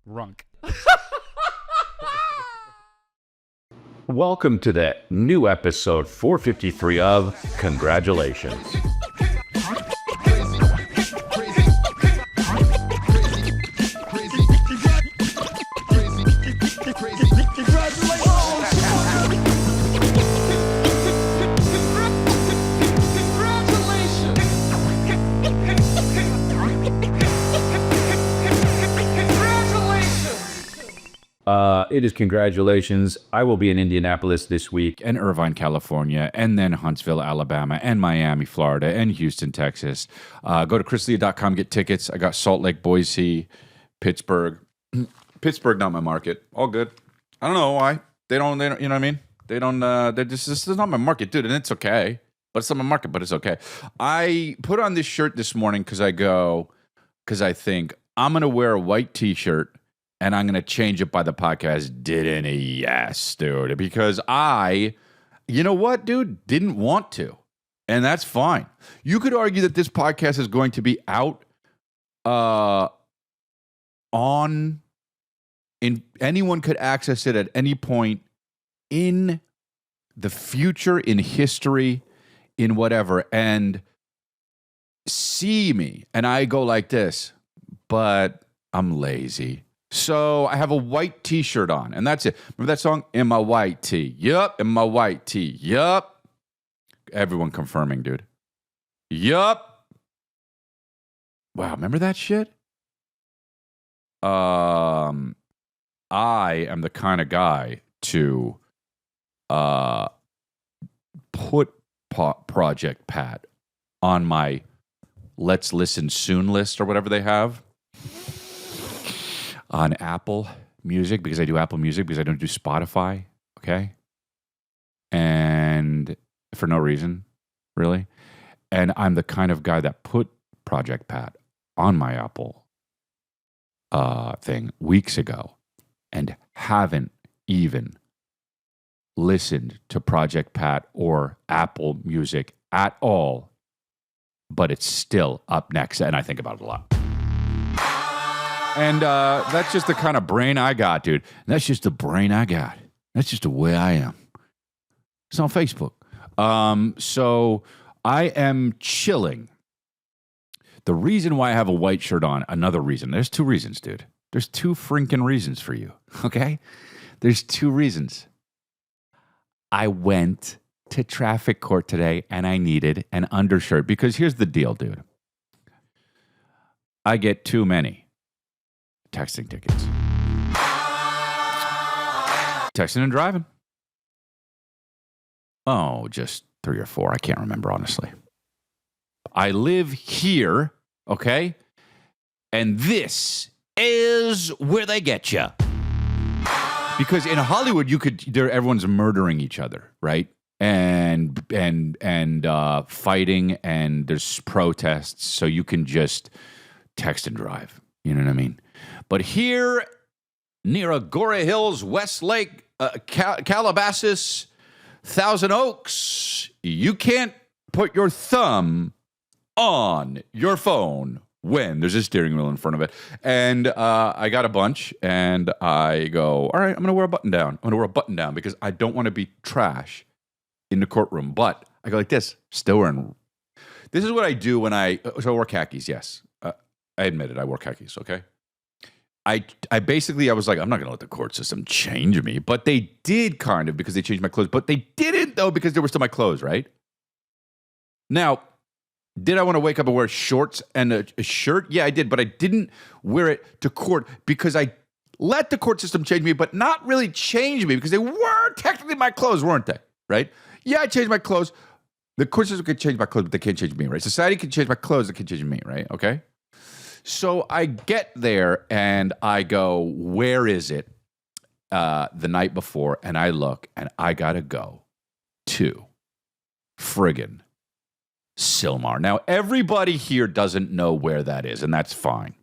Runk. Welcome to the new episode 453 of Congratulations. It is congratulations. I will be in Indianapolis this week. And Irvine, California, and then Huntsville, Alabama, and Miami, Florida, and Houston, Texas. Go to chrislea.com, get tickets. I got Salt Lake, Boise, Pittsburgh. Pittsburgh, not my market. All good. I don't know why. They don't, you know what I mean? They don't, this is not my market, dude, and it's okay. But it's not my market, but it's okay. I put on this shirt this morning because I think I'm going to wear a white t-shirt and I'm going to change it by the podcast. Didn't he? Yes, dude. Because you know what, dude? Didn't want to. And that's fine. You could argue that this podcast is going to be out anyone could access it at any point in the future, in history, in whatever, and see me. And I go like this, but I'm lazy. So I have a white t-shirt on, and that's it. Remember that song? In my white tee. Yup, in my white tee. Yup. Everyone confirming, dude. Yup. Wow, remember that shit? I am the kind of guy to put Project Pat on my Let's Listen Soon list or whatever they have on Apple Music, because I do Apple Music, because I don't do Spotify, okay? And for no reason, really. And I'm the kind of guy that put Project Pat on my Apple thing weeks ago and haven't even listened to Project Pat or Apple Music at all, but it's still up next, and I think about it a lot. And that's just the kind of brain I got, dude. That's just the brain I got. That's just the way I am. It's on Facebook. So I am chilling. The reason why I have a white shirt on, another reason. There's two reasons, dude. There's two freaking reasons for you, okay? There's two reasons. I went to traffic court today, and I needed an undershirt. Because here's the deal, dude. I get too many texting tickets. Texting and driving. Oh, just 3 or 4. I can't remember, honestly. I live here, okay? And this is where they get you. Because in Hollywood, everyone's murdering each other, right? And fighting, and there's protests, so you can just text and drive. You know what I mean? But here, near Agora Hills, Westlake, Calabasas, Thousand Oaks, you can't put your thumb on your phone when there's a steering wheel in front of it. And I got a bunch, and I go, all right, I'm going to wear a button down. I'm going to wear a button down because I don't want to be trash in the courtroom. But I go like this, still wearing. This is what I do when I wear khakis, yes. I admit it, I wore khakis, okay? I was like, I'm not going to let the court system change me. But they did kind of, because they changed my clothes. But they didn't, though, because they were still my clothes, right? Now, did I want to wake up and wear shorts and a shirt? Yeah, I did. But I didn't wear it to court because I let the court system change me, but not really change me because they were technically my clothes, weren't they? Right? Yeah, I changed my clothes. The court system could change my clothes, but they can't change me, right? Society can change my clothes, they can't change me, right? Okay? So I get there and I go, where is it? The night before, and I look, and I gotta go to friggin' Sylmar. Now, everybody here doesn't know where that is, and that's fine.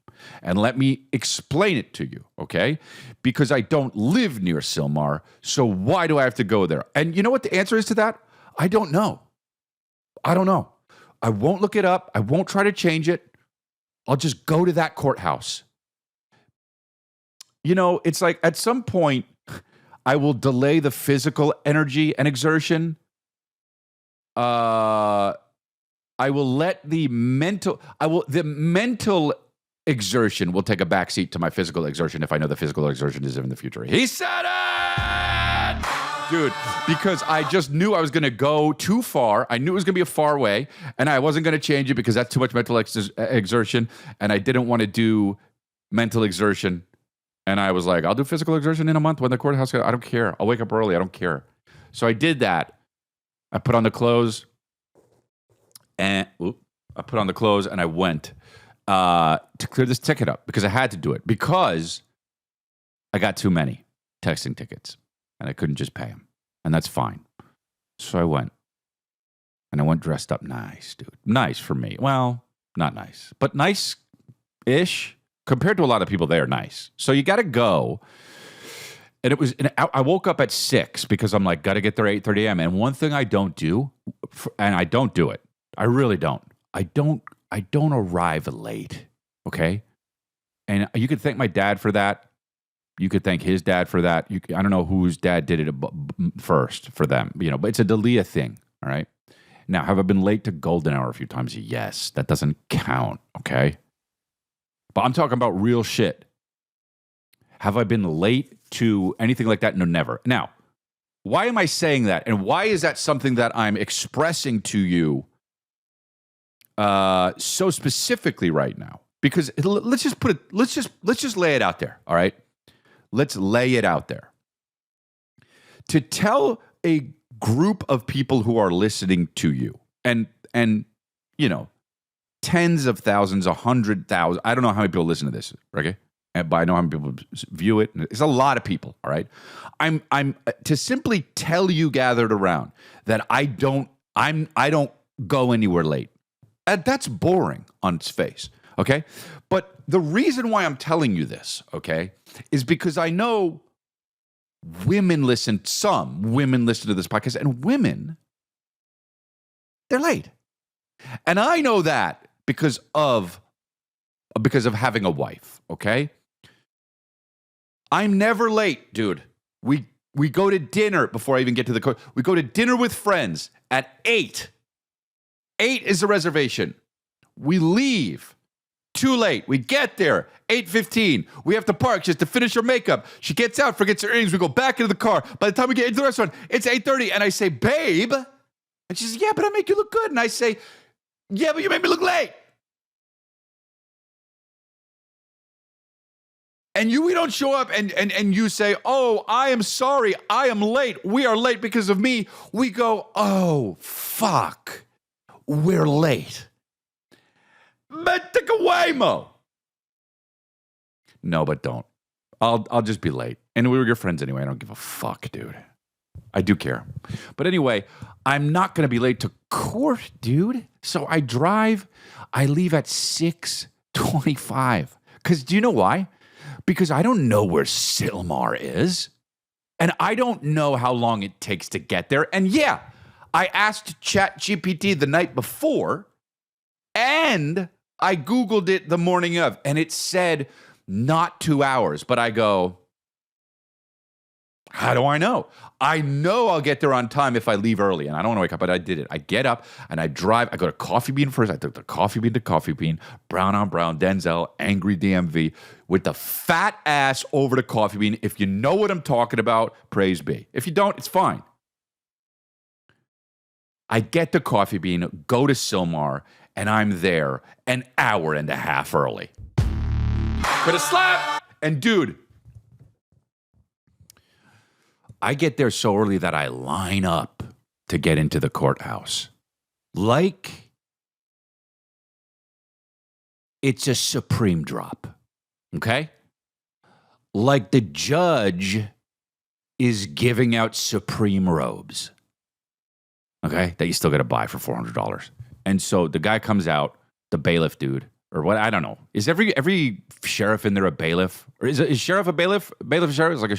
And let me explain it to you, okay? Because I don't live near Sylmar, so why do I have to go there? And you know what the answer is to that? I don't know. I don't know. I won't look it up. I won't try to change it. I'll just go to that courthouse. it's like at some point I will delay the physical energy and exertion. I will let the mental exertion will take a backseat to my physical exertion if I know the physical exertion is in the future. He said it! Dude, because I just knew I was going to go too far. I knew it was going to be a far way, and I wasn't going to change it because that's too much mental exertion, and I didn't want to do mental exertion. And I was like, I'll do physical exertion in a month when the courthouse, I don't care. I'll wake up early. I don't care. So I did that. I put on the clothes, and I went to clear this ticket up because I had to do it because I got too many texting tickets and I couldn't just pay them. And that's fine. So I went. And I went dressed up nice, dude. Nice for me. Well, not nice, but nice-ish. Compared to a lot of people, they are nice. So you got to go. And I woke up at 6 because I'm like, got to get there 8:30 a.m. And one thing I don't do, and I don't do it. I really don't. I don't arrive late, okay? And you could thank my dad for that. You could thank his dad for that. I don't know whose dad did it first for them, but it's a Dalia thing, all right? Now, have I been late to golden hour a few times? Yes. That doesn't count, okay? But I'm talking about real shit. Have I been late to anything like that? No, never. Now, why am I saying that? And why is that something that I'm expressing to you so specifically right now? Because let's just lay it out there, all right? Let's lay it out there. To tell a group of people who are listening to you, and tens of thousands, 100,000, I don't know how many people listen to this, okay? But I know how many people view it. It's a lot of people, all right? I'm to simply tell you gathered around that I don't go anywhere late. And that's boring on its face, okay? But the reason why I'm telling you this, okay, is because I know some women listen to this podcast, and women, they're late. And I know that because of having a wife, okay? I'm never late, dude. We go to dinner before I even get to the court. We go to dinner with friends at 8. 8 is the reservation. We leave too late. We get there 8:15. We have to park just to finish her makeup. She gets out, forgets her earrings. We go back into the car. By the time we get into the restaurant, it's 8:30. And I say, babe. And she says, yeah, but I make you look good. And I say, yeah, but you made me look late. And we don't show up and you say, oh, I am sorry. I am late. We are late because of me. We go, oh, fuck. We're late. But take away, Mo. No, but don't. I'll just be late. And we were your friends anyway. I don't give a fuck, dude. I do care. But anyway, I'm not going to be late to court, dude. So I drive. I leave at 6:25. Because do you know why? Because I don't know where Silmar is. And I don't know how long it takes to get there. And yeah, I asked ChatGPT the night before, and I Googled it the morning of, and it said not 2 hours. But I go, how do I know? I know I'll get there on time if I leave early, and I don't want to wake up, but I did it. I get up, and I drive. I go to Coffee Bean first. I took the Coffee Bean to Coffee Bean, Brown on Brown, Denzel, Angry DMV, with the fat ass over to Coffee Bean. If you know what I'm talking about, praise be. If you don't, it's fine. I get to Coffee Bean, go to Silmar, and I'm there an hour and a half early. Could have slapped. And dude, I get there so early that I line up to get into the courthouse. Like it's a supreme drop. Okay? Like the judge is giving out supreme robes. Okay? That you still got to buy for $400. And so the guy comes out, the bailiff dude, or what? I don't know. Is every sheriff in there a bailiff? Or is sheriff a bailiff? Bailiff a sheriff is like a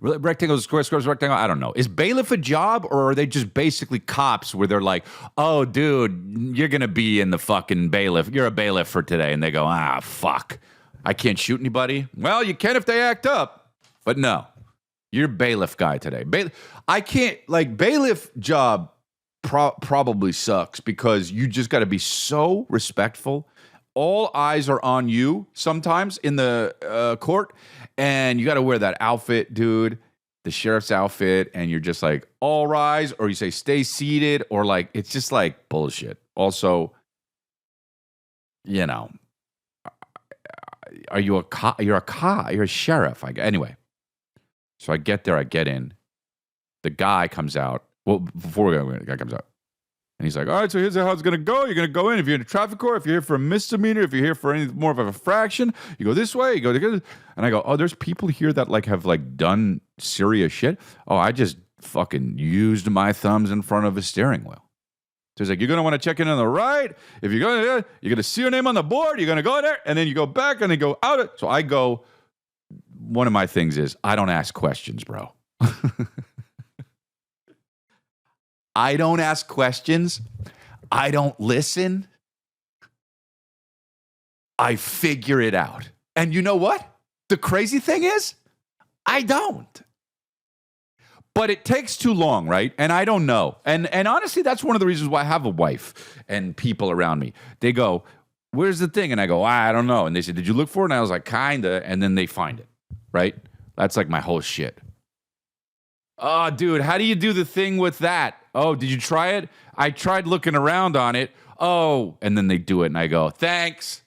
rectangle, square, rectangle. I don't know. Is bailiff a job, or are they just basically cops where they're like, oh, dude, you're gonna be in the fucking bailiff. You're a bailiff for today, and they go, ah, fuck. I can't shoot anybody. Well, you can if they act up. But no, you're bailiff guy today. I can't, like, bailiff job probably sucks because you just got to be so respectful. All eyes are on you sometimes in the court, and you got to wear that outfit, dude, the sheriff's outfit, and you're just like, all rise, or you say stay seated, or like, it's just like bullshit. Also, you know, are you a cop? You're a cop. You're a sheriff. Anyway, so I get there. I get in. The guy comes out. Well, before we go, the guy comes out. And he's like, all right, so here's how it's going to go. You're going to go in. If you're in a traffic court, if you're here for a misdemeanor, if you're here for any more of a fraction, you go this way, you go together. And I go, oh, there's people here that like have like done serious shit. Oh, I just fucking used my thumbs in front of a steering wheel. So he's like, you're going to want to check in on the right. If you're going to see your name on the board. You're going to go there. And then you go back and then go out. So I go, one of my things is I don't ask questions, bro. I don't ask questions. I don't listen. I figure it out. And you know what? The crazy thing is, I don't. But it takes too long, right? And I don't know. And honestly, that's one of the reasons why I have a wife and people around me. They go, where's the thing? And I go, I don't know. And they say, did you look for it? And I was like, kinda. And then they find it, right? That's like my whole shit. Oh, dude, how do you do the thing with that? Oh, did you try it? I tried looking around on it. Oh, and then they do it, and I go, thanks.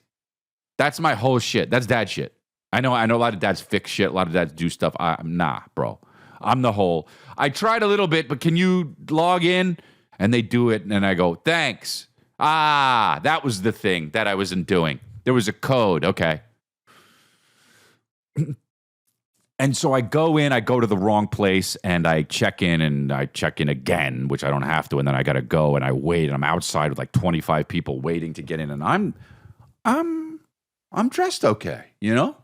That's my whole shit. That's dad shit. I know a lot of dads fix shit. A lot of dads do stuff. Nah, bro. I'm the whole. I tried a little bit, but can you log in? And they do it, and I go, thanks. Ah, that was the thing that I wasn't doing. There was a code. Okay. And so I go in, I go to the wrong place, and I check in, and I check in again, which I don't have to, and then I got to go, and I wait, and I'm outside with like 25 people waiting to get in, and I'm dressed okay, you know?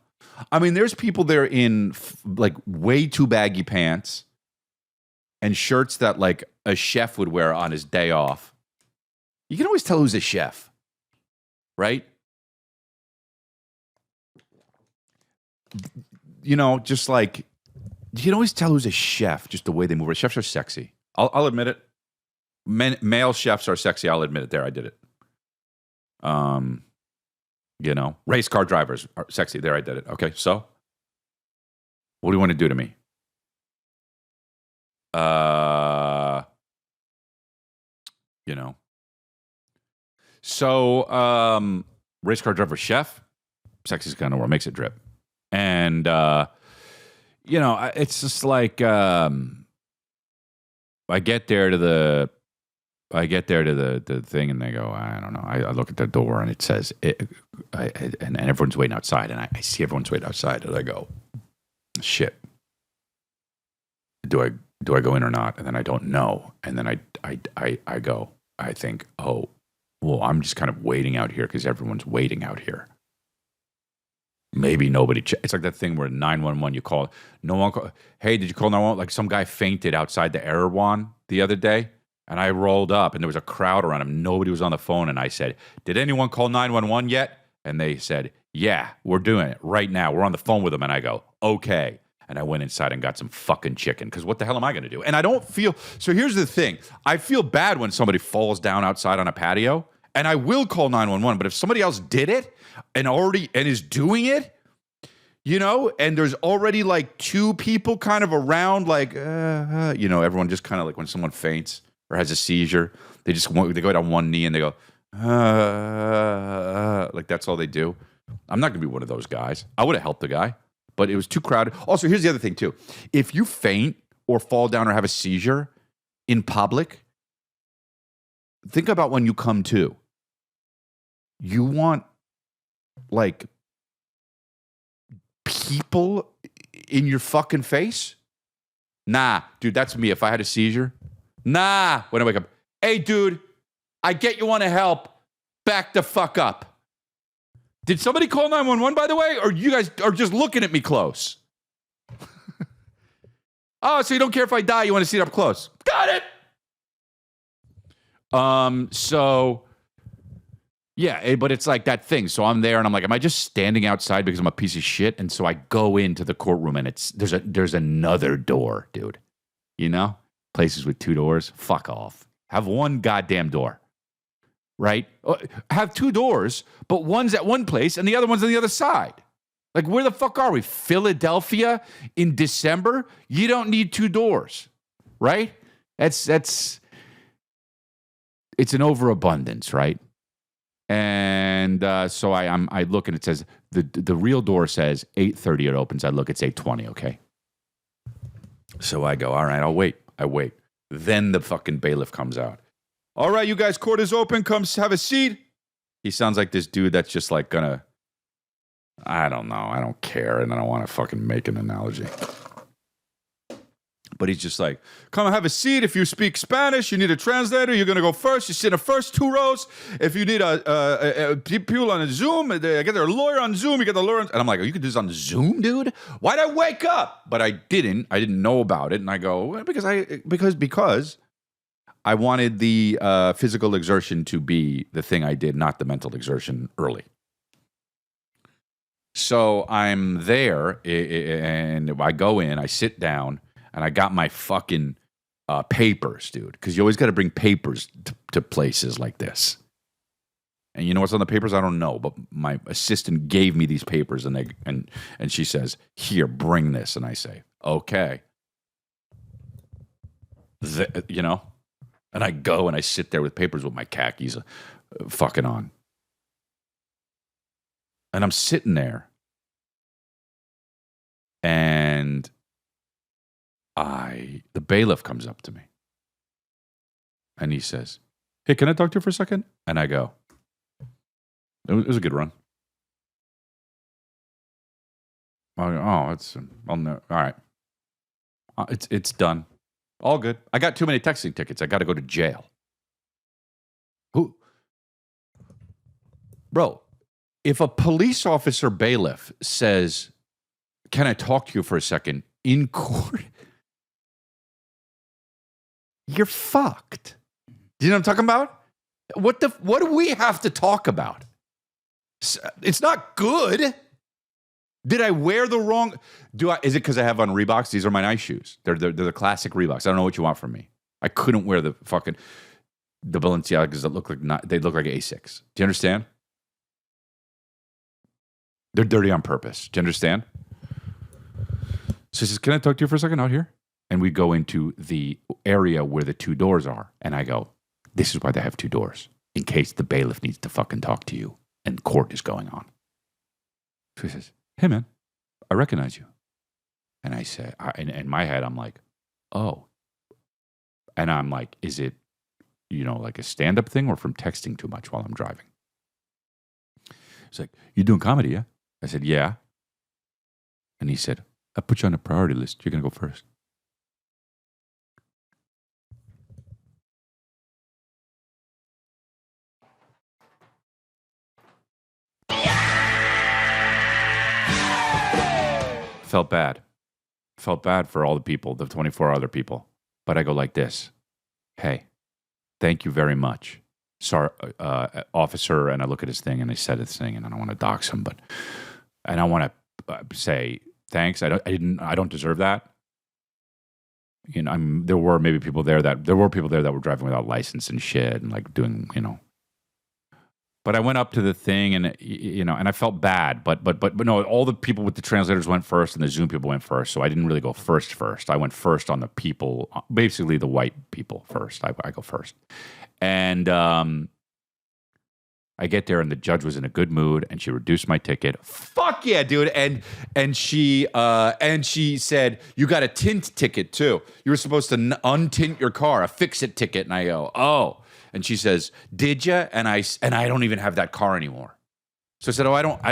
I mean, there's people there in like way too baggy pants and shirts that like a chef would wear on his day off. You can always tell who's a chef, right? You know, just like, you can always tell who's a chef, just the way they move. Chefs are sexy. I'll admit it. Male chefs are sexy. I'll admit it. There, I did it. You know, race car drivers are sexy. There, I did it. Okay, so what do you want to do to me? You know. So, race car driver, chef, sexy is kind of where makes it drip. And, you know, it's just like, I get there to the thing and they go, I don't know. I look at the door and it says, and everyone's waiting outside. And I see everyone's waiting outside. And I go, shit. Do I go in or not? And then I don't know. And then I go, I think, oh, well, I'm just kind of waiting out here because everyone's waiting out here. Maybe nobody. It's like that thing where 911 you call. No one. Hey, did you call 911? Like some guy fainted outside the Erewhon the other day, and I rolled up, and there was a crowd around him. Nobody was on the phone, and I said, "Did anyone call 911 yet?" And they said, "Yeah, we're doing it right now. We're on the phone with them." And I go, "Okay." And I went inside and got some fucking chicken because what the hell am I going to do? And I don't feel. So here's the thing: I feel bad when somebody falls down outside on a patio, and I will call 911. But if somebody else did it and is doing it, you know, and there's already like two people kind of around, like, you know, everyone just kind of like when someone faints or has a seizure, they go down one knee and they go, like that's all they do. I'm not going to be one of those guys. I would have helped the guy, but it was too crowded. Also, here's the other thing too. If you faint or fall down or have a seizure in public, think about when you come to. You want like people in your fucking face? Nah, dude, that's me. If I had a seizure, nah. When I wake up, hey, dude, I get you want to help. Back the fuck up. Did somebody call 911, by the way? Or you guys are just looking at me close? Oh, so you don't care if I die? You want to see it up close? Got it. So, Yeah, but it's like that thing. So I'm there, and I'm like, am I just standing outside because I'm a piece of shit? And so I go into the courtroom, and there's another door, dude. You know, places with 2 doors. Fuck off. Have one goddamn door, right? Have 2 doors, but one's at one place and the other one's on the other side. Like, where the fuck are we? Philadelphia in December? You don't need 2 doors, right? It's an overabundance, right? And so I look, and it says the real door says 8:30 it opens. I look, it's 8:20. Okay. So I go, all right, I'll wait. I wait. Then the fucking bailiff comes out. All right, you guys, court is open. Come have a seat. He sounds like this dude that's just like gonna, I don't know. I don't care, and I don't want to fucking make an analogy. But he's just like, come have a seat. If you speak Spanish, you need a translator. You're going to go first. You sit in the first 2 rows. If you need people on a Zoom, they get their lawyer on Zoom. You get the lawyer and I'm like, oh, you can do this on Zoom, dude? Why'd I wake up? But I didn't. I didn't know about it. And I go, well, because I wanted the physical exertion to be the thing I did, not the mental exertion early. So I'm there, and I go in, I sit down, and I got my fucking papers, dude, because you always got to bring papers to places like this. And you know what's on the papers? I don't know, but my assistant gave me these papers, and she says, "Here, bring this." And I say, "Okay." You know, and I go and I sit there with papers with my khakis fucking on, and I'm sitting there, and the bailiff comes up to me and he says, "Hey, can I talk to you for a second?" And I go, it was a good run. I go, all right. It's done. All good. I got too many texting tickets. I got to go to jail. Who? Bro, if a police officer bailiff says, "Can I talk to you for a second?" in court, you're fucked. Do you know what I'm talking about? What do we have to talk about? It's not good. Did I wear the wrong? Is it because I have on Reeboks? These are my nice shoes. They're the classic Reeboks. I don't know what you want from me. I couldn't wear the Balenciagas that look like they look like Asics. Do you understand? They're dirty on purpose. Do you understand? So he says, "Can I talk to you for a second out here?" And we go into the area where the 2 doors are. And I go, this is why they have 2 doors. In case the bailiff needs to fucking talk to you and court is going on. So he says, "Hey, man, I recognize you." And I say, in my head, I'm like, oh. And I'm like, is it, like a stand-up thing or from texting too much while I'm driving? He's like, "You doing comedy, yeah?" I said, "Yeah." And he said, "I put you on a priority list. You're going to go first." Felt bad. Felt bad for all the people, the 24 other people. But I go like this. "Hey, thank you very much. Sorry, officer." And I look at his thing, and I said his thing, and I don't want to dox him, and I want to say thanks. I don't deserve that. There were people there that were driving without license and shit, and like doing, But I went up to the thing, and and I felt bad. But no, all the people with the translators went first, and the Zoom people went first. So I didn't really go first. I went first on the people, basically the white people first. I go first, and I get there, and the judge was in a good mood, and she reduced my ticket. Fuck yeah, dude! And she said, "You got a tint ticket too. You were supposed to untint your car, a fix-it ticket." And I go, "Oh." And she says, "Did you?" And I don't even have that car anymore. So I said, "Oh, I don't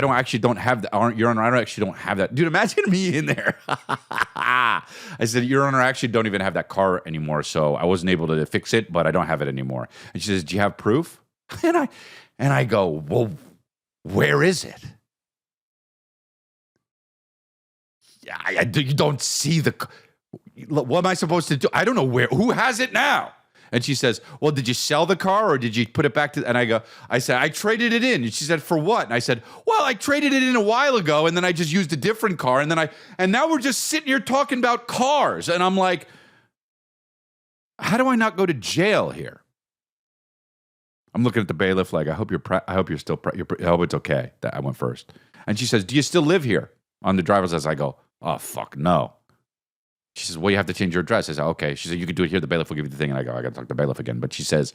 have that. Your Honor, I actually don't have that." Dude, imagine me in there. I said, "Your Honor, I actually don't even have that car anymore. So I wasn't able to fix it, but I don't have it anymore." And she says, "Do you have proof?" And I go, "Well, where is it?" You don't see what am I supposed to do? I don't know who has it now. And she says, well, did you sell the car or did you put it back to, and I said, I traded it in. And she said, for what? And I said, well, I traded it in a while ago and then I just used a different car. And now we're just sitting here talking about cars. And I'm like, how do I not go to jail here? I'm looking at the bailiff like, I hope you're still, I hope it's okay that I went first. And she says, do you still live here? On the driver's license, I go, oh, fuck, no. She says, well, you have to change your address. I said, okay. She said, you can do it here. The bailiff will give you the thing. And I go, I got to talk to the bailiff again. But she says,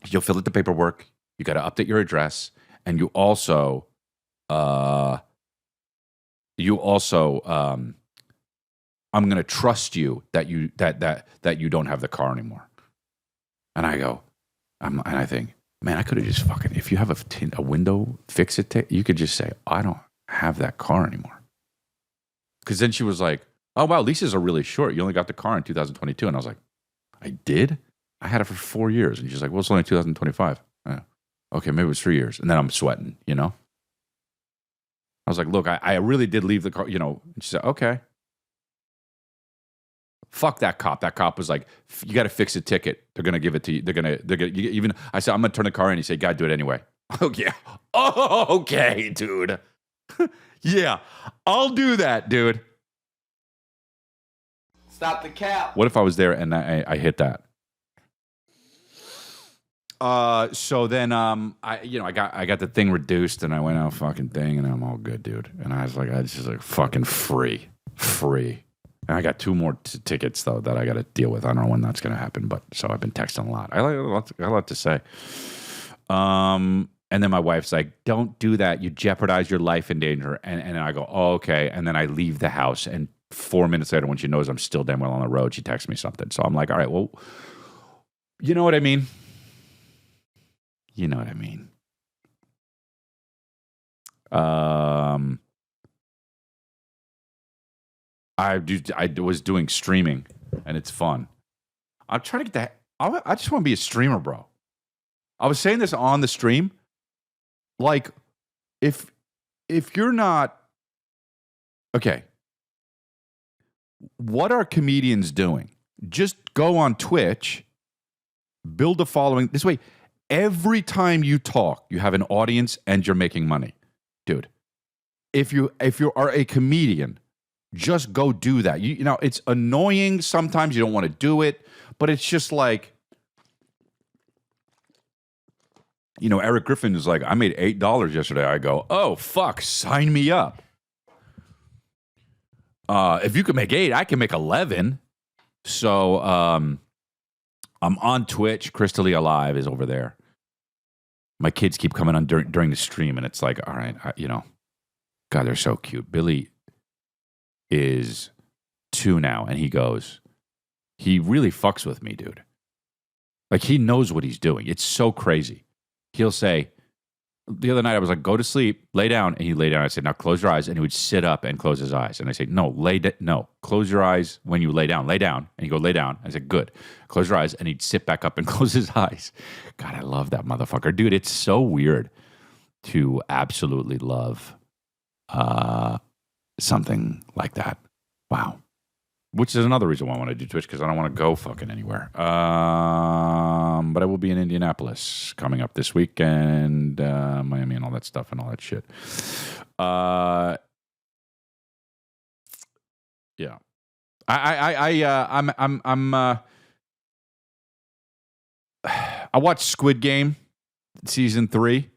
you'll fill out the paperwork. You got to update your address. And you also, I'm going to trust you that you don't have the car anymore. And I go, and I think, man, I could have just fucking, if you have a window, fix it. You could just say, I don't have that car anymore. Because then she was like, oh, wow, leases are really short. You only got the car in 2022. And I was like, I did? I had it for 4 years. And she's like, well, it's only 2025. Okay, maybe it was 3 years. And then I'm sweating, you know? I was like, look, I really did leave the car, you know? And she said, okay. Fuck that cop. That cop was like, you got to fix a ticket. They're going to give it to you. They're going to, even, I said, I'm going to turn the car in. He said, God, do it anyway. Oh, yeah. Oh, okay, dude. Yeah, I'll do that, dude. Stop the cap. What if I was there and I hit that? So then I got the thing reduced and I went out fucking thing and I'm all good, dude. And I was like, I just like fucking free. And I got 2 more tickets though that I got to deal with. I don't know when that's gonna happen, but so I've been texting a lot. I got a lot to say. And then my wife's like, don't do that. You jeopardize your life in danger. And I go, oh, okay. And then I leave the house. And 4 minutes later, when she knows I'm still damn well on the road, she texts me something. So I'm like, all right, well, you know what I mean? You know what I mean? I was doing streaming, and it's fun. I'm trying to get that. I just want to be a streamer, bro. I was saying this on the stream. Like, if you're not okay, what are comedians doing? Just go on Twitch, build a following. This way, every time you talk, you have an audience and you're making money, dude. If you are a comedian, just go do that. You know, it's annoying sometimes. You don't want to do it, but it's just like. You know, Eric Griffin is like, I made $8 yesterday. I go, oh, fuck, sign me up. If you can make 8, I can make 11. So I'm on Twitch. Crystalia Alive is over there. My kids keep coming on during the stream, and it's like, all right, God, they're so cute. Billy is 2 now, and he really fucks with me, dude. Like, he knows what he's doing. It's so crazy. He'll say, the other night I was like, go to sleep, lay down. And he'd lay down. I said, now close your eyes. And he would sit up and close his eyes. And I say, no, close your eyes when you lay down. Lay down. And he'd go, lay down. I said, good. Close your eyes. And he'd sit back up and close his eyes. God, I love that motherfucker. Dude, it's so weird to absolutely love something like that. Wow. Which is another reason why I want to do Twitch, because I don't want to go fucking anywhere. But I will be in Indianapolis coming up this week, and Miami and all that stuff and all that shit. Yeah. I watched Squid Game season 3,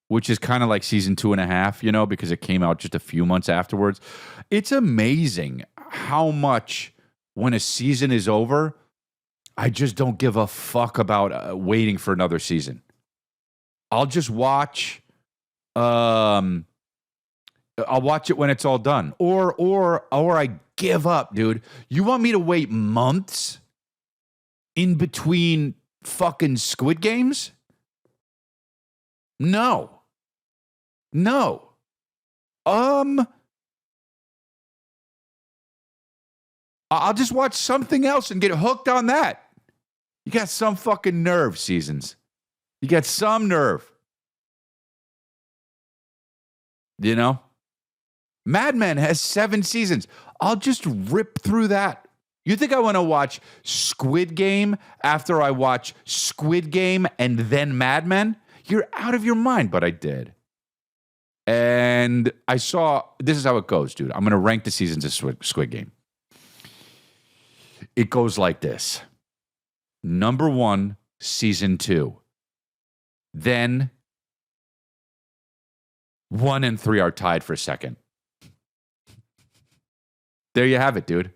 which is kind of like season 2.5, you know, because it came out just a few months afterwards. It's amazing how much when a season is over, I just don't give a fuck about waiting for another season. I'll just watch. I'll watch it when it's all done, or I give up, dude. You want me to wait months in between fucking Squid Games? No. I'll just watch something else and get hooked on that. You got some fucking nerve, Seasons. You got some nerve. You know? Mad Men has 7 seasons. I'll just rip through that You think I want to watch Squid Game after I watch Squid Game and then Mad Men? You're out of your mind, but I did. And I saw, this is how it goes, dude. I'm going to rank the seasons of Squid Game. It goes like this. Number 1, season 2. Then 1 and 3 are tied for second. There you have it, dude.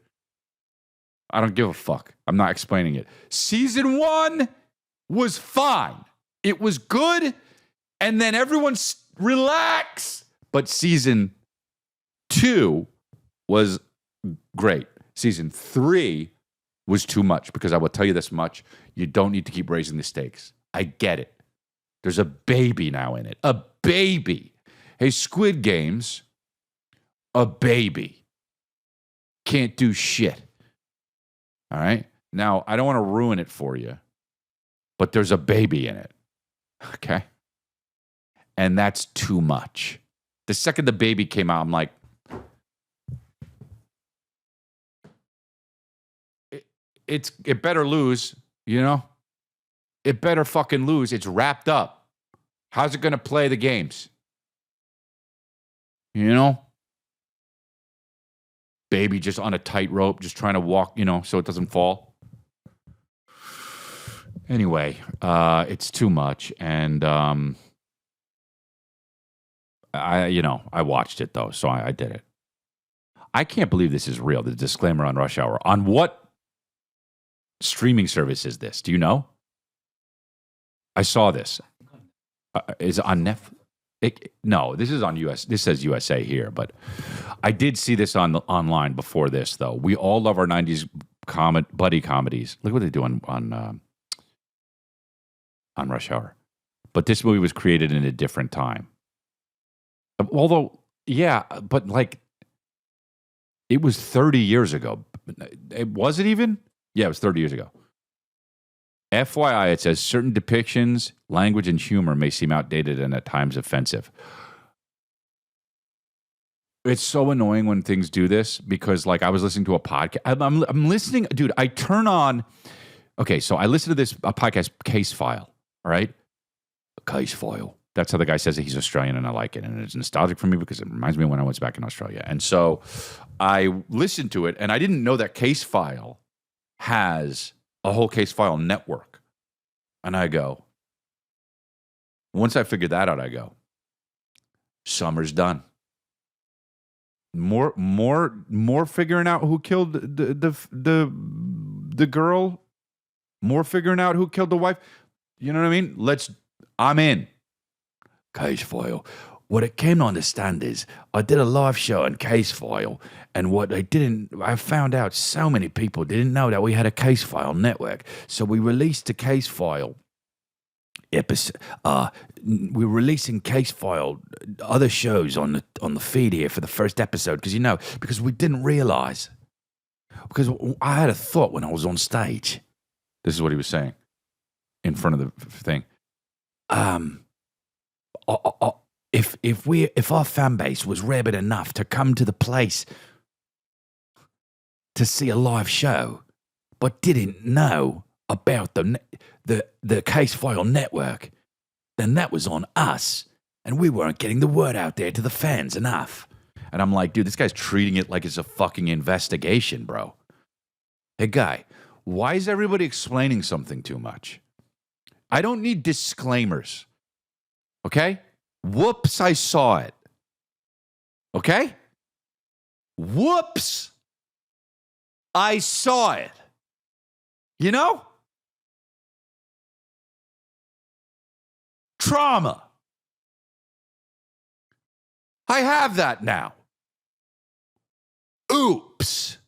I don't give a fuck. I'm not explaining it. Season 1 was fine. It was good. And then everyone relax. But season 2 was great. Season 3 was too much, because I will tell you this much. You don't need to keep raising the stakes. I get it. There's a baby now in it. A baby. Hey, Squid Games, a baby. Can't do shit. All right? Now, I don't want to ruin it for you, but there's a baby in it. Okay? And that's too much. The second the baby came out, I'm like, it better lose, you know? It better fucking lose. It's wrapped up. How's it going to play the games? You know? Baby just on a tightrope, just trying to walk, you know, so it doesn't fall. Anyway, it's too much. And I watched it, though, so I did it. I can't believe this is real, the disclaimer on Rush Hour. On what streaming service is this? Do you know? I saw this. Is it on Netflix? No, this is on US. This says USA here, but I did see this online before this, though. We all love our 90s buddy comedies. Look what they do on Rush Hour. But this movie was created in a different time. Although, yeah, but like, it was 30 years ago. Was it even? Yeah, it was 30 years ago. FYI, it says certain depictions, language, and humor may seem outdated and at times offensive. It's so annoying when things do this, because, like, I was listening to a podcast. I'm listening, dude. I turn on. Okay, so I listen to a podcast, Case File. All right, Case File. That's how the guy says it. He's Australian, and I like it, and it's nostalgic for me because it reminds me of when I was back in Australia. And so I listened to it, and I didn't know that Case File has a whole Case File network. And I go, once I figured that out, I go, summer's done. More figuring out who killed the girl. More figuring out who killed the wife. You know what I mean? I'm in. Case File. What I came to understand is I did a live show on Case File, and I found out so many people didn't know that we had a Case File network. So we released a Case File episode. We're releasing Case File other shows on the feed here for the first episode, because we didn't realize. Because I had a thought when I was on stage. This is what he was saying in front of the thing. If our fan base was rabid enough to come to the place to see a live show, but didn't know about the Case File network, then that was on us, and we weren't getting the word out there to the fans enough. And I'm like, dude, this guy's treating it like it's a fucking investigation, bro. Hey, guy, why is everybody explaining something too much? I don't need disclaimers, okay? Whoops, I saw it. Okay? Whoops, I saw it. You know? Trauma. I have that now. Oops.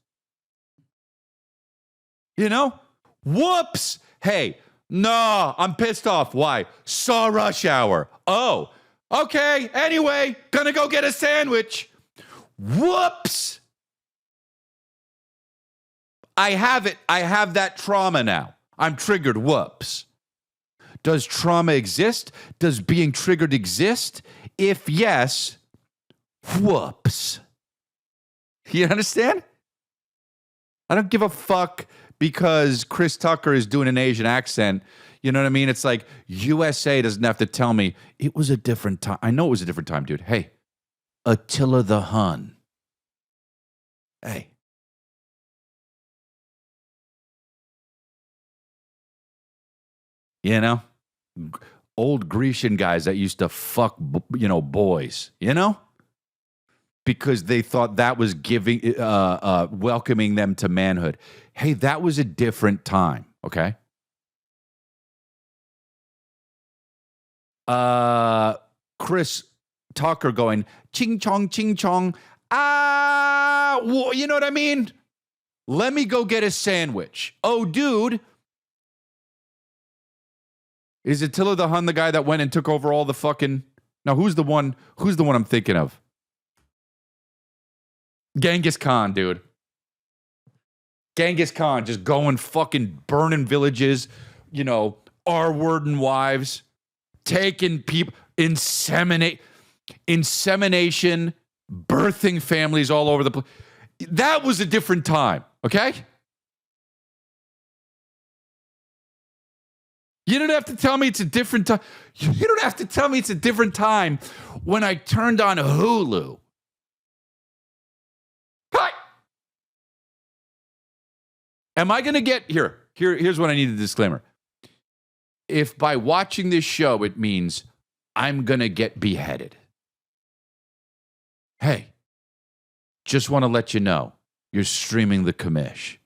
You know? Whoops. Hey, no, I'm pissed off. Why? Saw Rush Hour. Oh, okay. Anyway, gonna go get a sandwich. Whoops. I have it. I have that trauma now. I'm triggered. Whoops. Does trauma exist? Does being triggered exist? If yes, whoops. You understand? I don't give a fuck because Chris Tucker is doing an Asian accent. You know what I mean? It's like USA doesn't have to tell me it was a different time. I know it was a different time, dude. Hey, Attila the Hun. Hey. You know? Old Grecian guys that used to fuck, boys, because they thought that was welcoming them to manhood. Hey, that was a different time, okay? Chris Tucker going, ching chong, you know what I mean? Let me go get a sandwich. Oh, dude. Is Attila the Hun the guy that went and took over all the fucking... Now, who's the one I'm thinking of? Genghis Khan, dude. Genghis Khan just going fucking burning villages, R-wording wives, taking people, insemination, birthing families all over the place. That was a different time, okay? You don't have to tell me it's a different time. You don't have to tell me it's a different time when I turned on Hulu. Hi! Am I going to get... Here's what I need a disclaimer. If by watching this show it means I'm going to get beheaded, hey, just want to let you know, you're streaming the commish.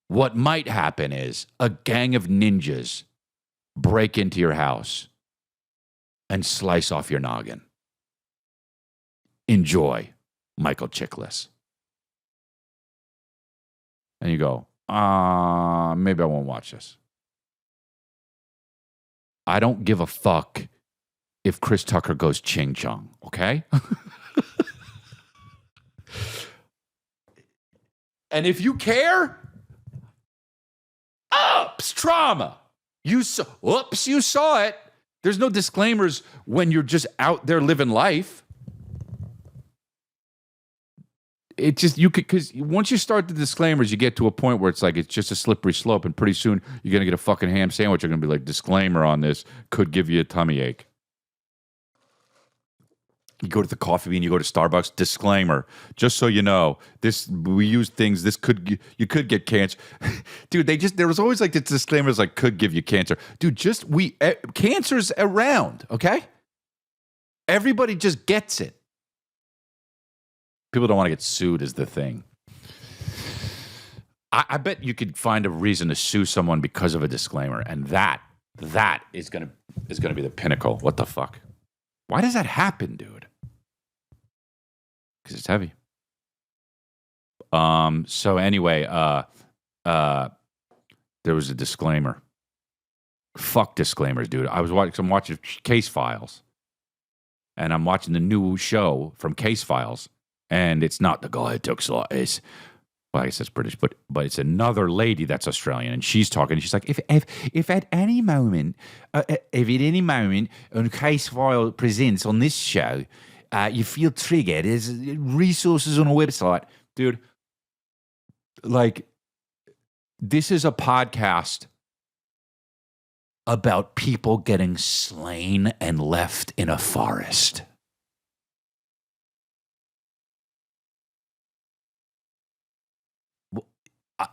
What might happen is a gang of ninjas break into your house and slice off your noggin. Enjoy, Michael Chiklis. And you go, maybe I won't watch this. I don't give a fuck if Chris Tucker goes ching chong, okay? And if you care... Oops, trauma. You saw it. There's no disclaimers when you're just out there living life. It just, because once you start the disclaimers, you get to a point where it's like, it's just a slippery slope. And pretty soon you're going to get a fucking ham sandwich. You're going to be like, disclaimer on this could give you a tummy ache. You go to the coffee bean, you go to Starbucks, disclaimer, just so you know, we use things, you could get cancer. Dude, there was always like the disclaimers like could give you cancer. Dude, cancer's around, okay? Everybody just gets it. People don't want to get sued is the thing. I bet you could find a reason to sue someone because of a disclaimer, and that is gonna be the pinnacle. What the fuck? Why does that happen, dude? Because it's heavy. So anyway, there was a disclaimer. Fuck disclaimers, dude. I'm watching Case Files, and I'm watching the new show from Case Files, and it's not the guy who took well, I guess it's British, but it's another lady that's Australian, and she's talking. And she's like, if at any moment, on Case File presents on this show, you feel triggered, there's resources on a website, dude. Like, this is a podcast about people getting slain and left in a forest.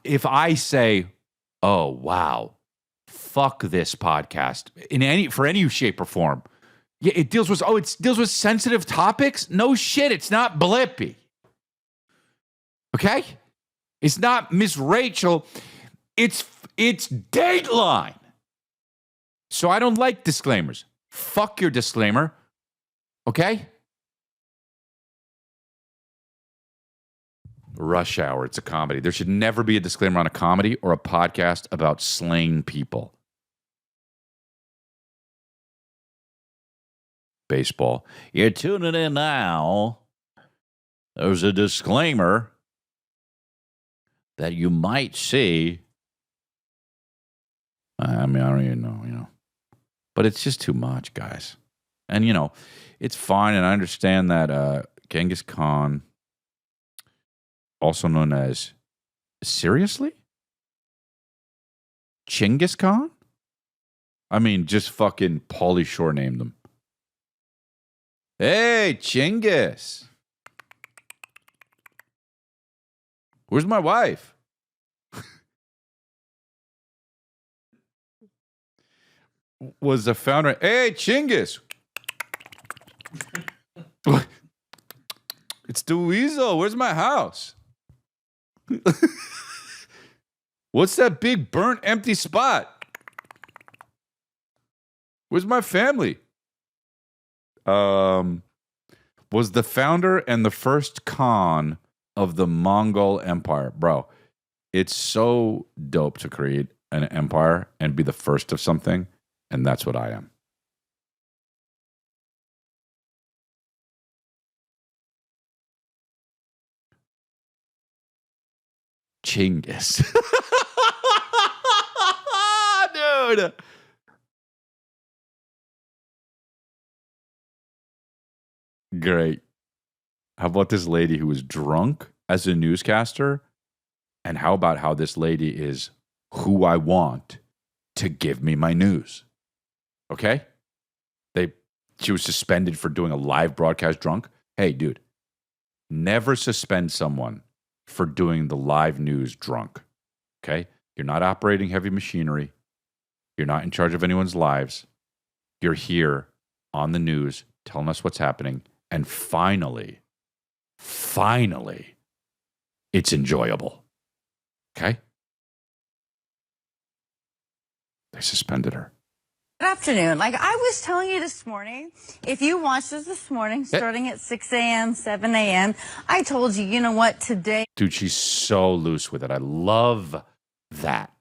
If I say, oh, wow, fuck this podcast for any shape or form. Yeah, it deals with sensitive topics. No shit, it's not Blippi. Okay? It's not Miss Rachel. It's Dateline. So I don't like disclaimers. Fuck your disclaimer. Okay? Rush Hour, it's a comedy. There should never be a disclaimer on a comedy or a podcast about slaying people. Baseball. You're tuning in now. There's a disclaimer that you might see. I mean, I don't even know, But it's just too much, guys. And, it's fine, and I understand that Genghis Khan also known as seriously? Chinggis Khan? I mean, just fucking Pauly Shore named him. Hey, Chinggis. Where's my wife? Was the founder, hey, Chinggis. It's the weasel. Where's my house? What's that big burnt empty spot? Where's my family? Was the founder and the first Khan of the Mongol Empire. Bro, it's so dope to create an empire and be the first of something, and that's what I am. Chinggis. Dude. Great. How about this lady who was drunk as a newscaster? And how about how this lady is who I want to give me my news? Okay? She was suspended for doing a live broadcast drunk. Hey, dude, never suspend someone for doing the live news drunk. Okay? You're not operating heavy machinery. You're not in charge of anyone's lives. You're here on the news telling us what's happening. And finally, it's enjoyable. Okay? They suspended her. Good afternoon. Like I was telling you this morning, if you watched us this morning, starting at 6 a.m., 7 a.m., I told you, you know what, today... Dude, she's so loose with it. I love that.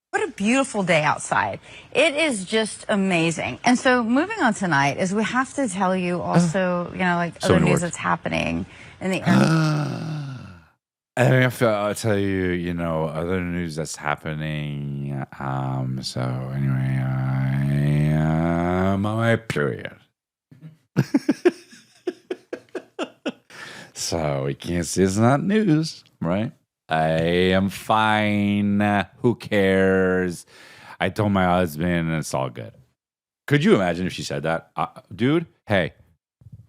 What a beautiful day outside. It is just amazing. And so moving on tonight is we have to tell you also, you know, like other news that's happening in the area. I'll tell you, you know, other news that's happening. So anyway, I am on my period. So we can't say it's not news, right? I am fine. Who cares? I told my husband, and it's all good. Could you imagine if she said that? Dude, hey,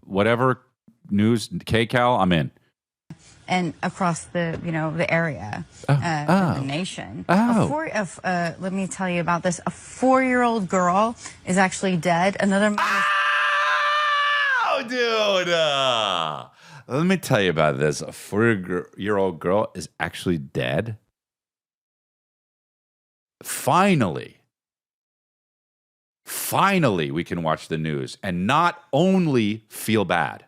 whatever news, K-Cal, I'm in. And across the, you know, the area, the nation. Let me tell you about this. A 4-year-old girl is actually dead. Another man dude. Let me tell you about this. A 4-year-old girl is actually dead. Finally, we can watch the news and not only feel bad.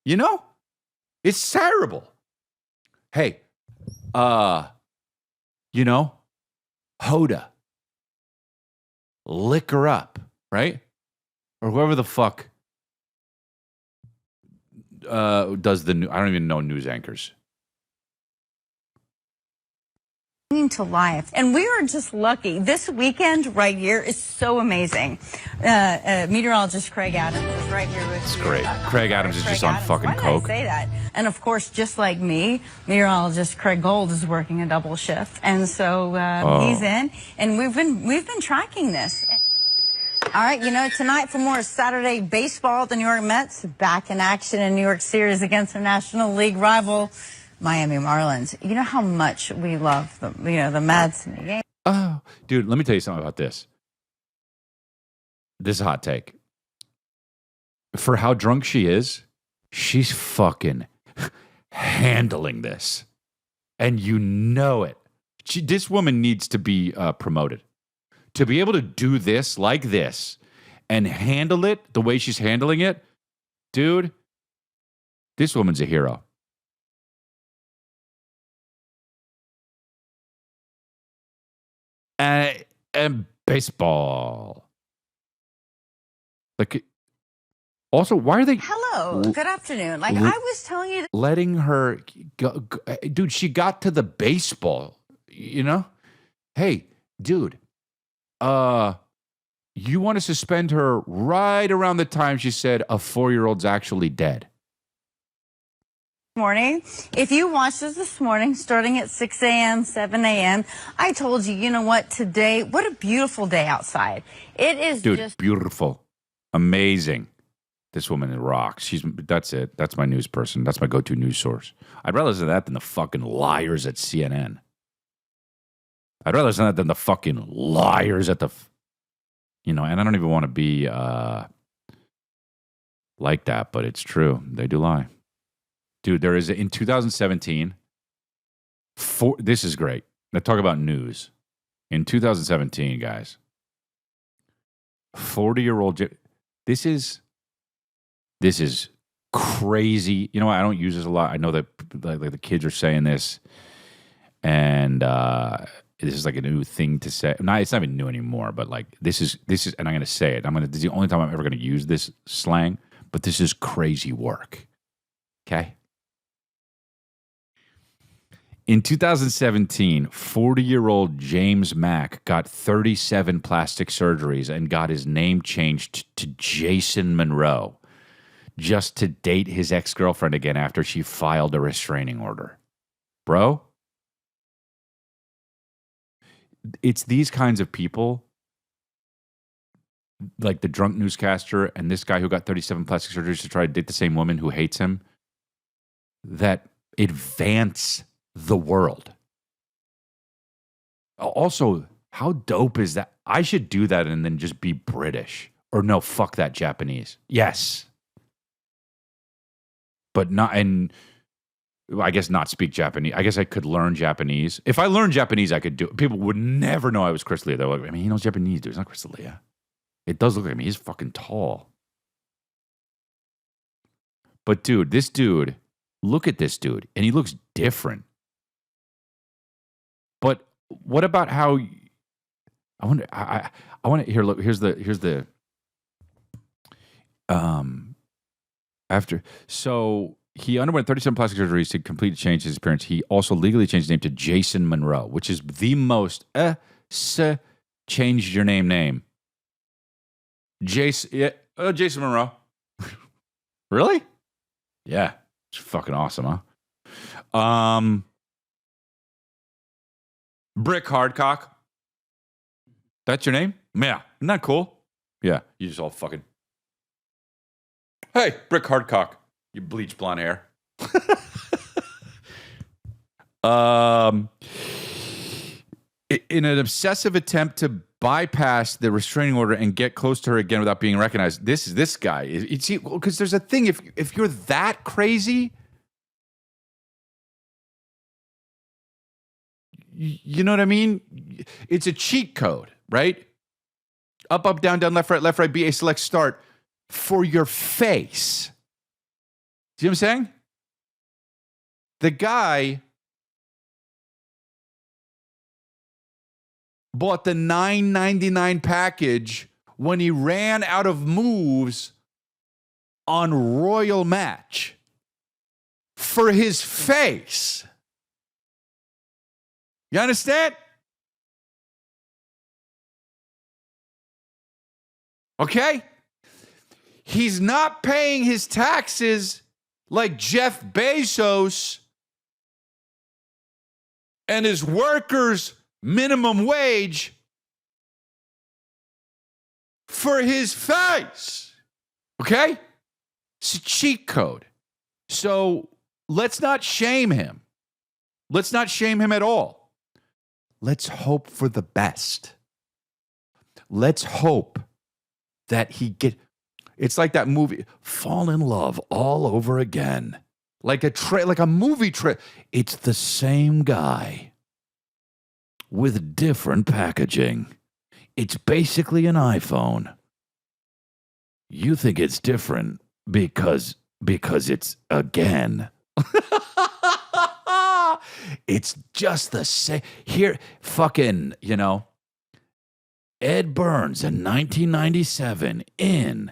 You know? It's terrible. Hey, you know, Hoda, lick her up, right? Or whoever the fuck does the I don't even know news anchors. to life. And we are just lucky. This weekend right here is so amazing. Meteorologist Craig Adams is right here with It's you. great. Craig Adams is just on fucking coke. Why did I say that? And of course, just like me, meteorologist Craig Gold is working a double shift. And so he's in. And we've been tracking this. All right, you know, tonight for more Saturday baseball, the New York Mets back in action in New York series against their National League rival, Miami Marlins. You know how much we love the Mets and the game. Oh, dude, let me tell you something about this. This is a hot take. For how drunk she is, she's fucking handling this. And you know it. This woman needs to be promoted. To be able to do this like this and handle it the way she's handling it, dude, this woman's a hero. And baseball. Like, also, why are they... Hello, good afternoon. Like I was telling you... letting her... go, dude, she got to the baseball, you know? Hey, dude, you want to suspend her right around the time she said a 4-year-old's actually dead. morning. If you watched us this morning, starting at 6 a.m., 7 a.m., I told you, you know what, today, what a beautiful day outside. It is just beautiful. Amazing. This woman rocks. That's it. That's my news person. That's my go-to news source. I'd rather listen to that than the fucking liars at CNN. I'd rather listen to that than the fucking liars at the, and I don't even want to be like that, but it's true. They do lie. Dude, there is, in 2017, this is great. Now talk about news. In 2017, guys, 40-year-old, this is crazy. You know what? I don't use this a lot. I know that like the kids are saying this, and this is like a new thing to say. It's not even new anymore, but like this is, and I'm going to say it. This is the only time I'm ever going to use this slang, but this is crazy work. Okay? In 2017, 40-year-old James Mack got 37 plastic surgeries and got his name changed to Jason Monroe just to date his ex-girlfriend again after she filed a restraining order. Bro, it's these kinds of people, like the drunk newscaster and this guy who got 37 plastic surgeries to try to date the same woman who hates him, that advance the world. Also, how dope is that? I should do that and then just be British. Or no, fuck that, Japanese. Yes. But not, and I guess not speak Japanese. I guess I could learn Japanese. If I learned Japanese, I could do it. People would never know I was Chris D'Elia. They're like, he knows Japanese, dude. He's not Chris D'Elia. It does look like me. He's fucking tall. But dude, this dude, look at this dude. And he looks different. But what about how, I wonder, I want to, here, look, here's the, after, so he underwent 37 plastic surgeries to completely change his appearance. He also legally changed his name to Jason Monroe, which is the most, changed your name. Jason Monroe. Really? Yeah. It's fucking awesome, huh? Brick Hardcock. That's your name? Yeah. Isn't that cool? Yeah. You just all fucking. Hey, Brick Hardcock. You bleach blonde hair. In an obsessive attempt to bypass the restraining order and get close to her again without being recognized, this guy. Because there's a thing, if you're that crazy, you know what I mean? It's a cheat code, right? Up, down, left, right, BA, select, start for your face. See what I'm saying? The guy bought the $9.99 package when he ran out of moves on Royal Match for his face. You understand? Okay? He's not paying his taxes like Jeff Bezos and his workers' minimum wage for his face. Okay? It's a cheat code. So let's not shame him. Let's not shame him at all. Let's hope for the best. Let's hope that he it's like that movie, Fall in Love all over again. Like a movie trip. It's the same guy with different packaging. It's basically an iPhone. You think it's different because it's again. It's just the same. Here, fucking, Ed Burns in 1997 in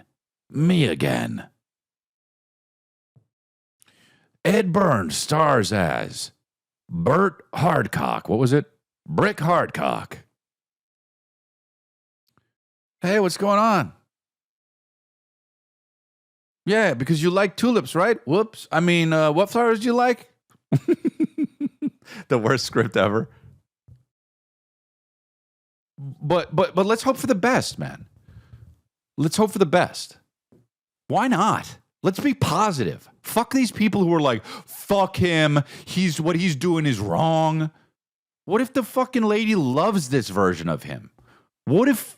Me Again. Ed Burns stars as Bert Hardcock. What was it? Brick Hardcock. Hey, what's going on? Yeah, because you like tulips, right? Whoops. I mean, what flowers do you like? The worst script ever. But let's hope for the best, man. Let's hope for the best. Why not? Let's be positive. Fuck these people who are like, fuck him. What he's doing is wrong. What if the fucking lady loves this version of him? What if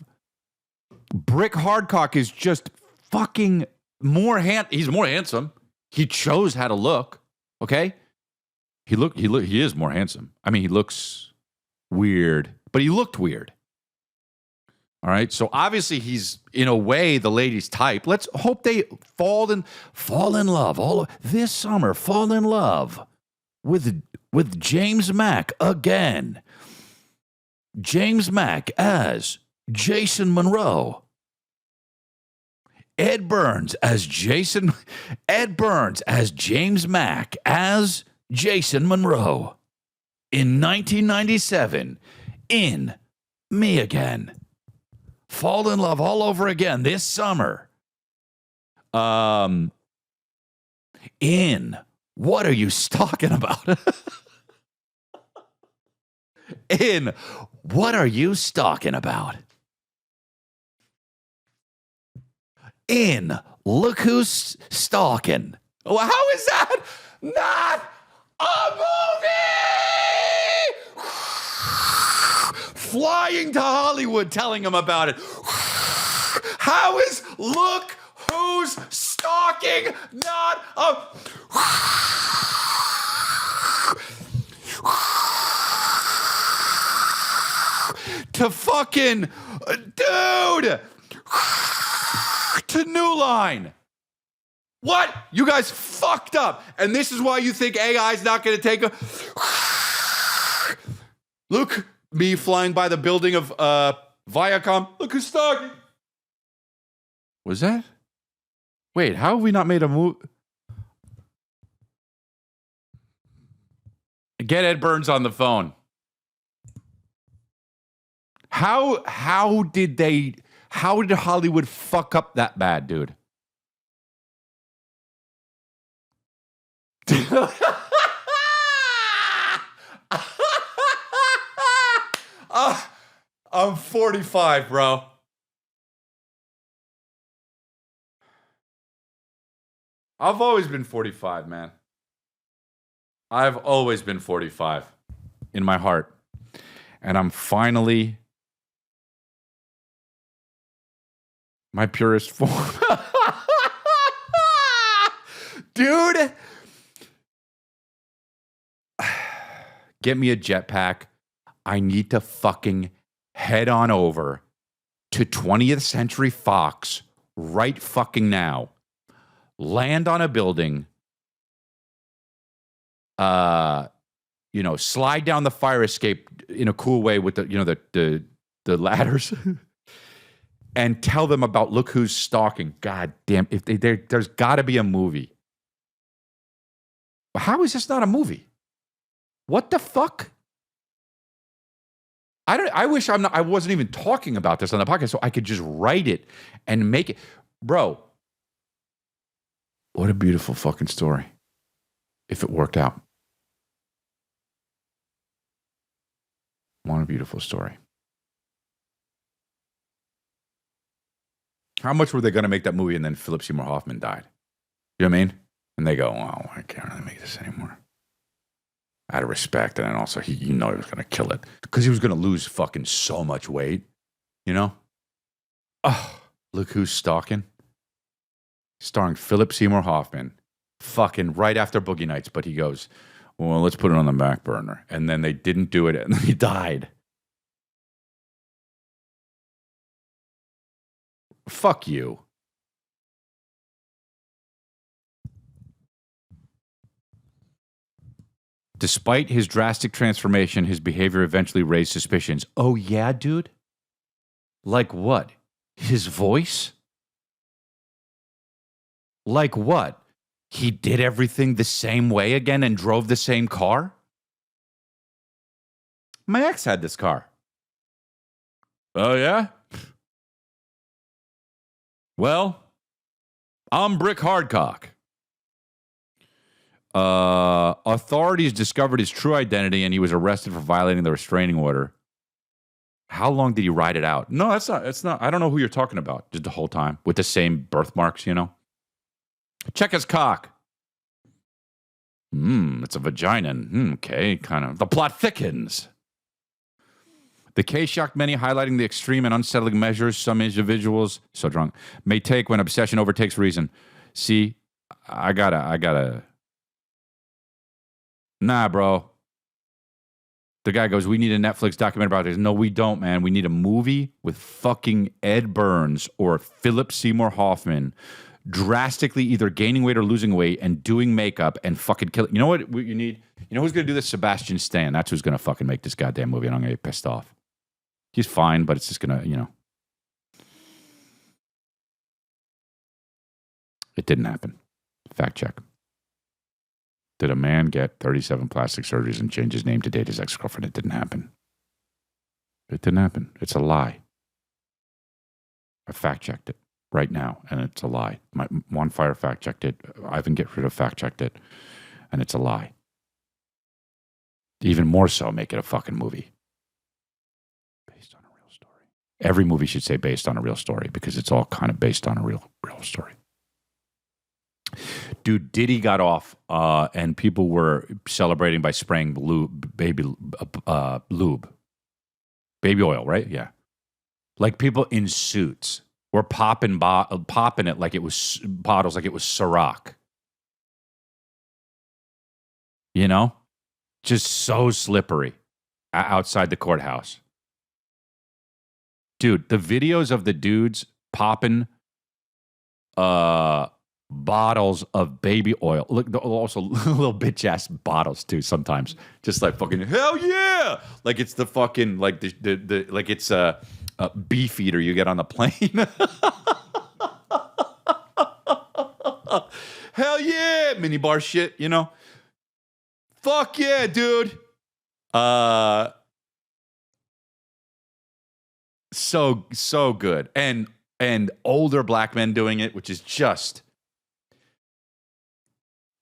Brick Hardcock is just fucking he's more handsome. He chose how to look. Okay? He is more handsome. I mean, he looks weird, but he looked weird. All right? So obviously he's in a way the lady's type. Let's hope they fall in love this summer. Fall in love with James Mack again. James Mack as Jason Monroe. Ed Burns as James Mack as Jason Monroe. In 1997, in Me Again. Fall in love all over again this summer. In What Are You Stalking About? In What Are You Stalking About? In Look Who's Stalking. Oh, how is that not a movie? Flying to Hollywood telling him about it. How is Look Who's Stalking not a... To fucking... Dude! To New Line. What? You guys fucked up. And this is why you think AI is not going to take a... Look, me flying by the building of Viacom. Look who's stalking. Was that? Wait, how have we not made a move? Get Ed Burns on the phone. How did Hollywood fuck up that bad, dude? I'm 45, bro. I've always been 45, man. I've always been 45 in my heart. And I'm finally my purest form. Dude. Get me a jetpack. I need to fucking head on over to 20th Century Fox right fucking now. Land on a building. Slide down the fire escape in a cool way with the ladders. And tell them about Look Who's Stalking. God damn, there's got to be a movie. How is this not a movie? What the fuck? I wish I wasn't even talking about this on the podcast so I could just write it and make it. Bro, what a beautiful fucking story. If it worked out. What a beautiful story. How much were they going to make that movie and then Philip Seymour Hoffman died? You know what I mean? And they go, wow, I can't really make this anymore. Out of respect. And then also, he was going to kill it. Because he was going to lose fucking so much weight. You know? Oh, Look Who's Stalking. Starring Philip Seymour Hoffman. Fucking right after Boogie Nights. But he goes, well, let's put it on the back burner. And then they didn't do it. And then he died. Fuck you. Despite his drastic transformation, his behavior eventually raised suspicions. Oh, yeah, dude? Like what? His voice? Like what? He did everything the same way again and drove the same car? My ex had this car. Oh, yeah? Well, I'm Brick Hardcock. Authorities discovered his true identity and he was arrested for violating the restraining order. How long did he ride it out? No, that's not. It's not. I don't know who you're talking about. Just the whole time with the same birthmarks, you know. Check his cock. It's a vagina. Okay, kind of. The plot thickens. The case shocked many, highlighting the extreme and unsettling measures some individuals, so drunk, may take when obsession overtakes reason. See, I gotta. Nah, bro. The guy goes, we need a Netflix documentary about this. No, we don't, man. We need a movie with fucking Ed Burns or Philip Seymour Hoffman drastically either gaining weight or losing weight and doing makeup and fucking kill it. You know what you need? You know who's going to do this? Sebastian Stan. That's who's going to fucking make this goddamn movie, and I'm going to get pissed off. He's fine, but it's just going to, you know. It didn't happen. Fact check. Did a man get 37 plastic surgeries and change his name to date his ex-girlfriend? It didn't happen. It didn't happen. It's a lie. I fact-checked it right now, and it's a lie. My One Fire fact-checked it. Ivan Get Rid of fact-checked it, and it's a lie. Even more so, make it a fucking movie. Based on a real story. Every movie should say based on a real story because it's all kind of based on a real story. Dude, Diddy got off, and people were celebrating by spraying baby oil, right? Yeah, like people in suits were popping it like it was bottles, like it was Ciroc. You know, just so slippery outside the courthouse. Dude, the videos of the dudes popping, bottles of baby oil. Look, also little bitch ass bottles too. Sometimes, just like fucking hell yeah, like it's the fucking like the like it's a beef eater you get on the plane. Hell yeah, minibar shit. You know, fuck yeah, dude. So good, and older black men doing it, which is just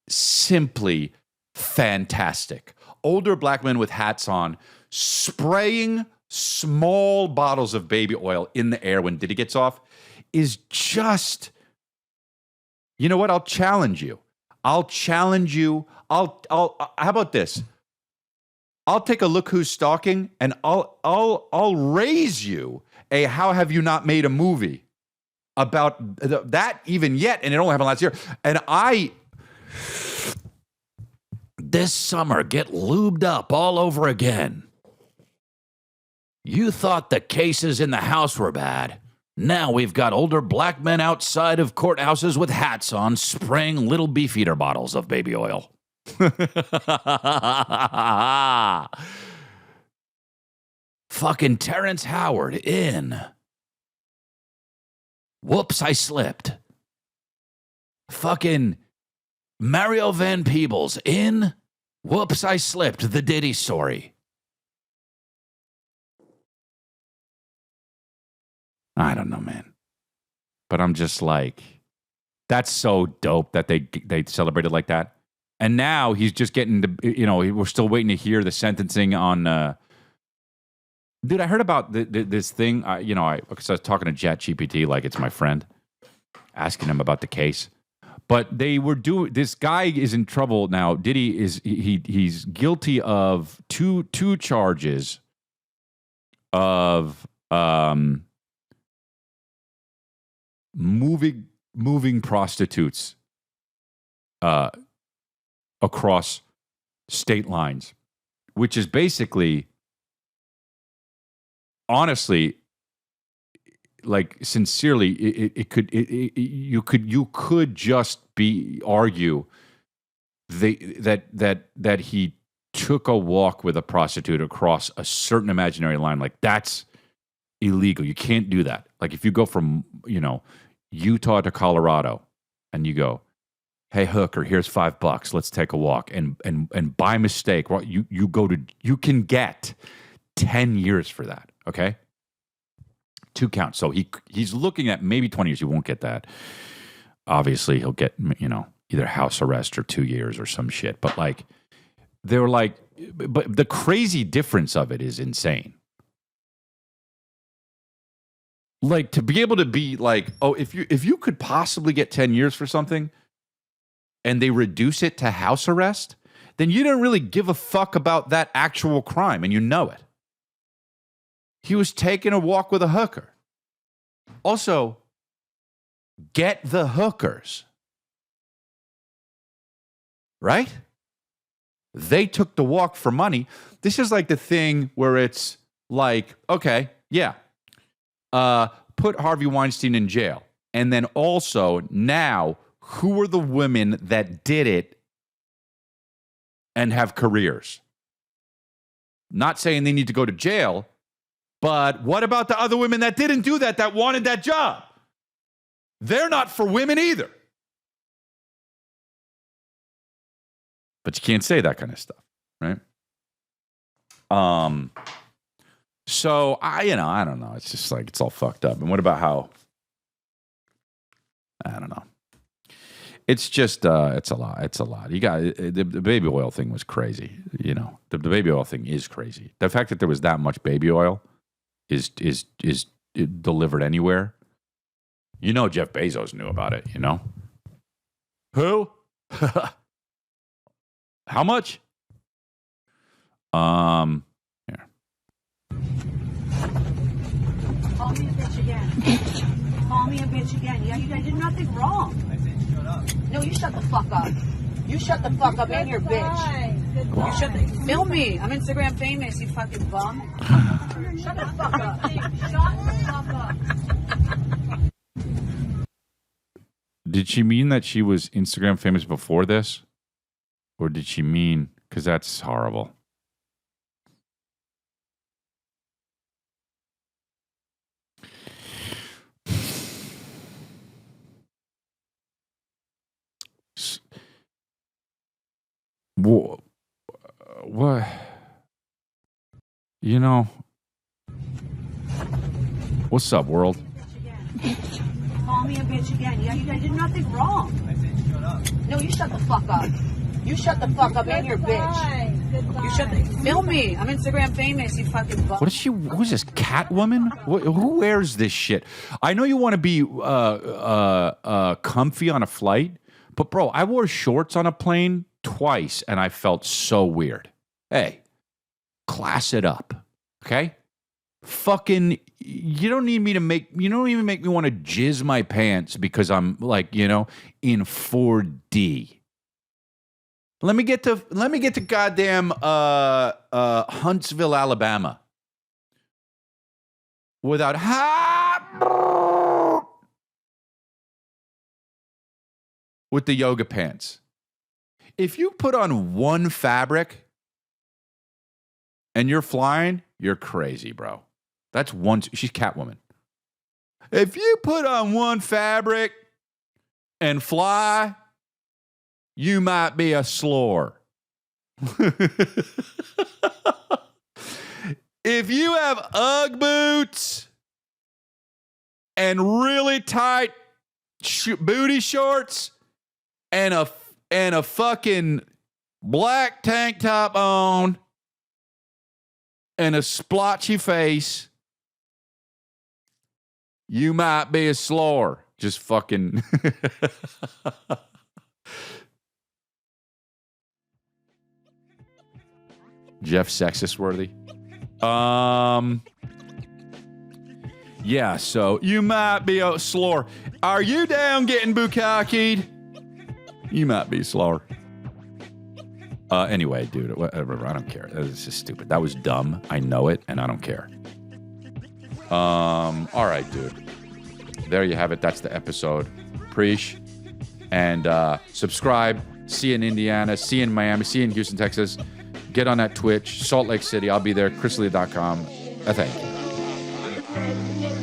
simply fantastic. Older black men with hats on, spraying small bottles of baby oil in the air when Diddy gets off is just, you know what? I'll challenge you. How about this? I'll take a look who's stalking and I'll raise you a how have you not made a movie about that even yet, and it only happened last year. And this summer, get lubed up all over again. You thought the cases in the house were bad. Now we've got older black men outside of courthouses with hats on spraying little beefeater bottles of baby oil. Fucking Terrence Howard in. Whoops, I slipped. Fucking Mario Van Peebles in. Whoops, I slipped. The Diddy story. I don't know, man. But I'm just like, that's so dope that they celebrated like that. And now he's just getting we're still waiting to hear the sentencing on. Dude, I heard about this thing. Because I was talking to ChatGPT like it's my friend, asking him about the case. But they were doing. This guy is in trouble now. Diddy he's guilty of two charges of moving prostitutes across state lines, which is basically, honestly, like sincerely, you could just argue that he took a walk with a prostitute across a certain imaginary line. Like that's illegal. You can't do that. Like if you go from Utah to Colorado and you go, hey hooker, here's $5, let's take a walk, and by mistake, you can get 10 years for that. Okay, 2 counts. So he's looking at maybe 20 years. You won't get that. obviously he'll get, either house arrest or 2 years or some shit. But like, they were like, but the crazy difference of it is insane. Like, to be able to be like, oh, if you could possibly get 10 years for something and they reduce it to house arrest, then you don't really give a fuck about that actual crime, and you know it. He was taking a walk with a hooker. Also, get the hookers. Right? They took the walk for money. This is like the thing where it's like, okay, yeah, put Harvey Weinstein in jail. And then also, now, who are the women that did it and have careers? Not saying they need to go to jail, but what about the other women that didn't do that wanted that job? They're not for women either. But you can't say that kind of stuff, right? So I don't know. It's just like, it's all fucked up. And what about how? I don't know. It's just, it's a lot. It's a lot. You got the baby oil thing was crazy. The baby oil thing is crazy. The fact that there was that much baby oil is delivered anywhere. Jeff Bezos knew about it. Who? How much? Here. Call me a bitch again. Call me a bitch again. Yeah, you guys did nothing wrong. I said shut up. No, you shut the fuck up. You shut the fuck up and your bitch. Goodbye. You shut the... Film me. I'm Instagram famous, you fucking bum. Shut the fuck up. Shut the fuck up. Did she mean that she was Instagram famous before this? Or did she mean, because that's horrible. What? What's up, world? Call me a bitch again. Yeah, you guys did nothing wrong. I said shut up. No, you shut the fuck up. You shut the fuck up and your bitch. Goodbye. You shut the... Film me. I'm Instagram famous, you fucking bum. What is she? Who's this, Catwoman? Who wears this shit? I know you want to be comfy on a flight, but bro, I wore shorts on a plane twice and I felt so weird. Hey, class it up, okay? Fucking, you don't even make me want to jizz my pants because I'm like, in 4D. Let me get to goddamn Huntsville, Alabama, without with the yoga pants. If you put on one fabric and you're flying, you're crazy, bro. That's one. She's Catwoman. If you put on one fabric and fly, you might be a slore. If you have Ugg boots and really tight booty shorts and a fucking black tank top on and a splotchy face, you might be a slore. Just fucking... Jeff sexist worthy. Yeah, so you might be a slore. Are you down getting bukkakied? You might be slore. Anyway, dude, whatever. I don't care. This is stupid. That was dumb. I know it, and I don't care. All right, dude. There you have it. That's the episode. Preach. And subscribe. See you in Indiana. See you in Miami. See you in Houston, Texas. Get on that Twitch. Salt Lake City. I'll be there. ChrisLea.com. Thank you.